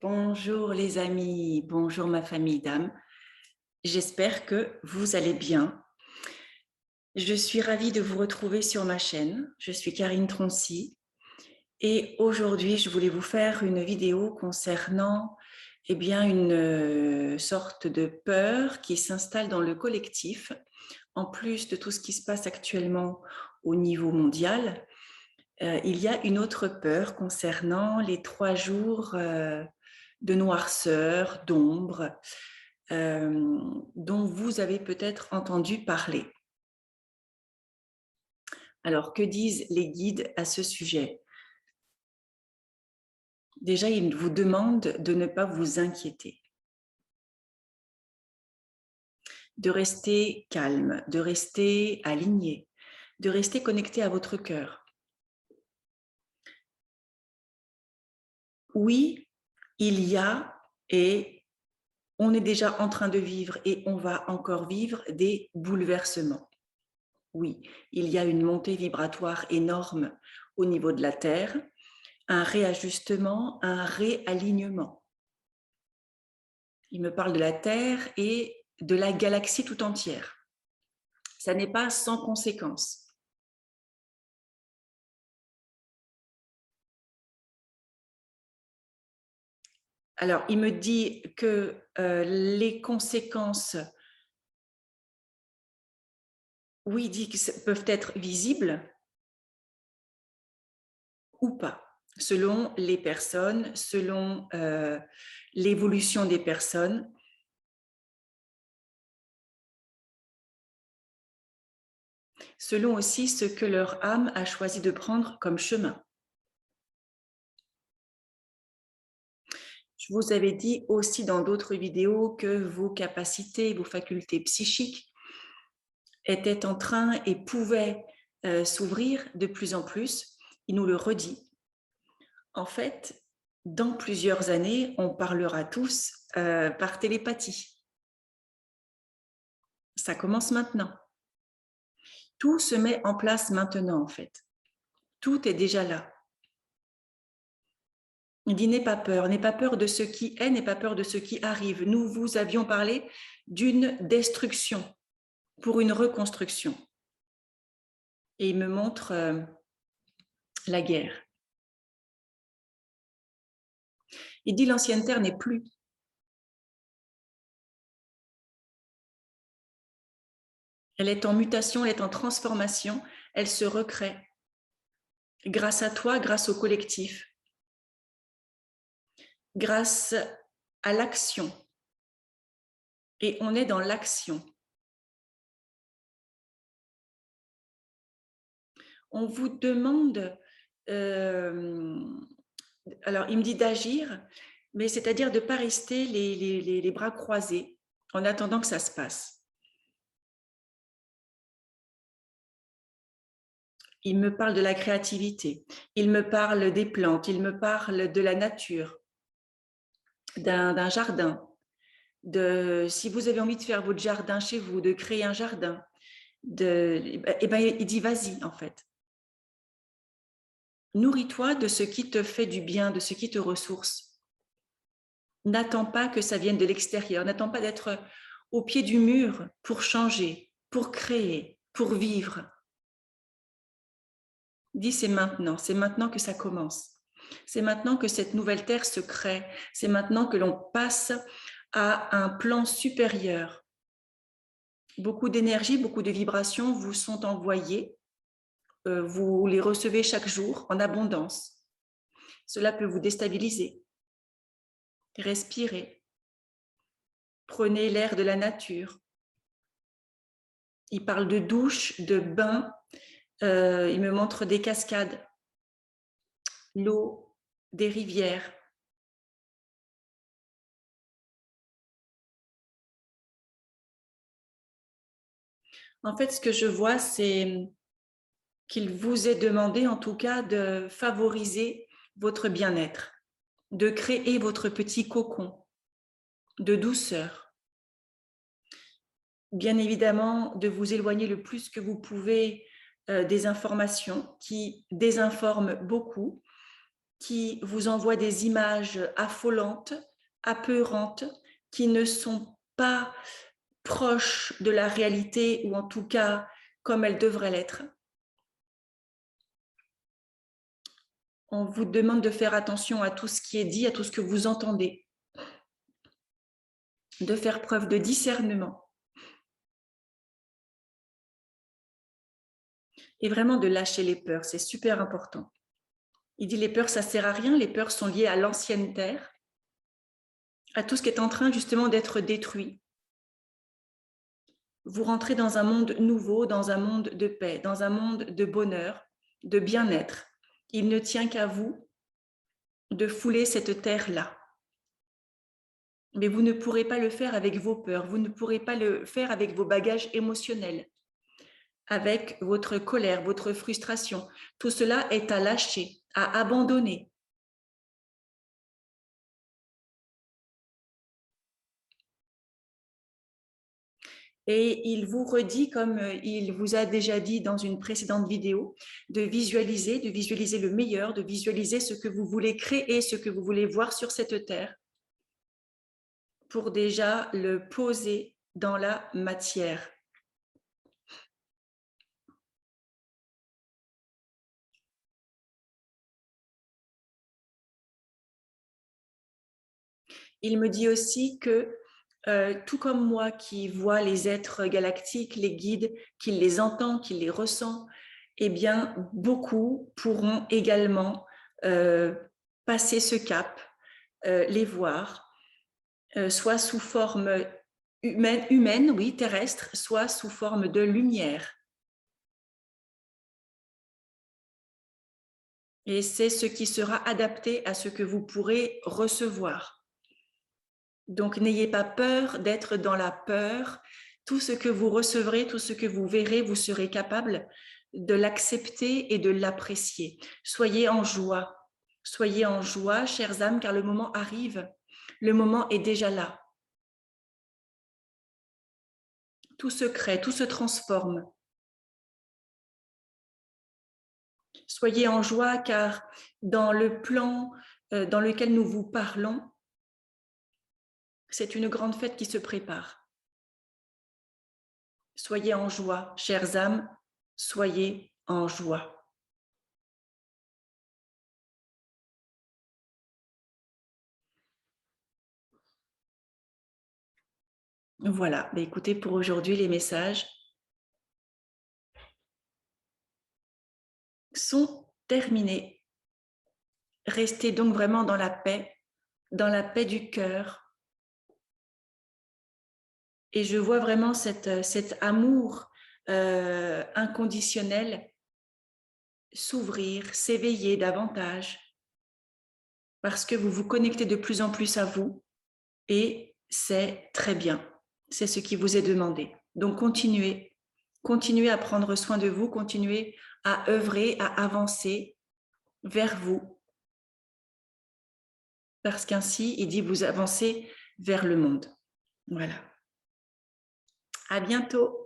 Bonjour les amis, bonjour ma famille d'âme. J'espère que vous allez bien. Je suis ravie de vous retrouver sur ma chaîne. Je suis Karine Troncy et aujourd'hui je voulais vous faire une vidéo concernant une sorte de peur qui s'installe dans le collectif. En plus de tout ce qui se passe actuellement au niveau mondial, il y a une autre peur concernant les 3 jours de noirceur, d'ombre, dont vous avez peut-être entendu parler. Alors, que disent les guides à ce sujet? Déjà, ils vous demandent de ne pas vous inquiéter, de rester calme, de rester aligné, de rester connecté à votre cœur. Oui, il y a et on est déjà en train de vivre et on va encore vivre des bouleversements. Oui, il y a une montée vibratoire énorme au niveau de la Terre, un réajustement, un réalignement. Il me parle de la Terre et de la galaxie tout entière. Ça n'est pas sans conséquence. Alors, il me dit que les conséquences, oui, il dit que peuvent être visibles ou pas, selon les personnes, selon l'évolution des personnes. Selon aussi ce que leur âme a choisi de prendre comme chemin. Je vous avais dit aussi dans d'autres vidéos que vos capacités, vos facultés psychiques étaient en train et pouvaient s'ouvrir de plus en plus. Il nous le redit. En fait, dans plusieurs années, on parlera tous par télépathie. Ça commence maintenant. Tout se met en place maintenant, en fait. Tout est déjà là. Il dit, n'aie pas peur de ce qui est, n'aie pas peur de ce qui arrive. Nous vous avions parlé d'une destruction pour une reconstruction. Et il me montre la guerre. Il dit, l'ancienne terre n'est plus. Elle est en mutation, elle est en transformation, elle se recrée. Grâce à toi, grâce au collectif, grâce à l'action. Et on est dans l'action. On vous demande, alors il me dit d'agir, mais c'est-à-dire de ne pas rester les bras croisés en attendant que ça se passe. Il me parle de la créativité, il me parle des plantes, il me parle de la nature, d'un jardin, si vous avez envie de faire votre jardin chez vous, de créer un jardin, il dit vas-y en fait. Nourris-toi de ce qui te fait du bien, de ce qui te ressource. N'attends pas que ça vienne de l'extérieur, n'attends pas d'être au pied du mur pour changer, pour créer, pour vivre. Dis c'est maintenant que ça commence. C'est maintenant que cette nouvelle terre se crée. C'est maintenant que l'on passe à un plan supérieur. Beaucoup d'énergie, beaucoup de vibrations vous sont envoyées. Vous les recevez chaque jour en abondance. Cela peut vous déstabiliser. Respirez. Prenez l'air de la nature. Il parle de douche, de bain. Il me montre des cascades, l'eau, des rivières. En fait, ce que je vois, c'est qu'il vous est demandé, en tout cas, de favoriser votre bien-être, de créer votre petit cocon de douceur. Bien évidemment, de vous éloigner le plus que vous pouvez des informations qui désinforment beaucoup, qui vous envoient des images affolantes, apeurantes, qui ne sont pas proches de la réalité, ou en tout cas comme elles devraient l'être. On vous demande de faire attention à tout ce qui est dit, à tout ce que vous entendez, de faire preuve de discernement et vraiment de lâcher les peurs, c'est super important. Il dit les peurs, ça ne sert à rien, les peurs sont liées à l'ancienne terre, à tout ce qui est en train justement d'être détruit. Vous rentrez dans un monde nouveau, dans un monde de paix, dans un monde de bonheur, de bien-être. Il ne tient qu'à vous de fouler cette terre-là. Mais vous ne pourrez pas le faire avec vos peurs, vous ne pourrez pas le faire avec vos bagages émotionnels, avec votre colère, votre frustration. Tout cela est à lâcher, à abandonner. Et il vous redit, comme il vous a déjà dit dans une précédente vidéo, de visualiser le meilleur, de visualiser ce que vous voulez créer, ce que vous voulez voir sur cette terre, pour déjà le poser dans la matière. Il me dit aussi que, tout comme moi qui vois les êtres galactiques, les guides, qui les entend, qui les ressent, eh bien, beaucoup pourront également passer ce cap, les voir, soit sous forme humaine, oui, terrestre, soit sous forme de lumière. Et c'est ce qui sera adapté à ce que vous pourrez recevoir. Donc, n'ayez pas peur d'être dans la peur. Tout ce que vous recevrez, tout ce que vous verrez, vous serez capable de l'accepter et de l'apprécier. Soyez en joie, chères âmes, car le moment arrive. Le moment est déjà là. Tout se crée, tout se transforme. Soyez en joie, car dans le plan dans lequel nous vous parlons, c'est une grande fête qui se prépare. Soyez en joie, chères âmes, soyez en joie. Voilà, écoutez, pour aujourd'hui, les messages sont terminés. Restez donc vraiment dans la paix du cœur. Et je vois vraiment cet amour inconditionnel s'ouvrir, s'éveiller davantage, parce que vous vous connectez de plus en plus à vous, et c'est très bien. C'est ce qui vous est demandé. Donc continuez à prendre soin de vous, continuez à œuvrer, à avancer vers vous, parce qu'ainsi, il dit, vous avancez vers le monde. Voilà. À bientôt.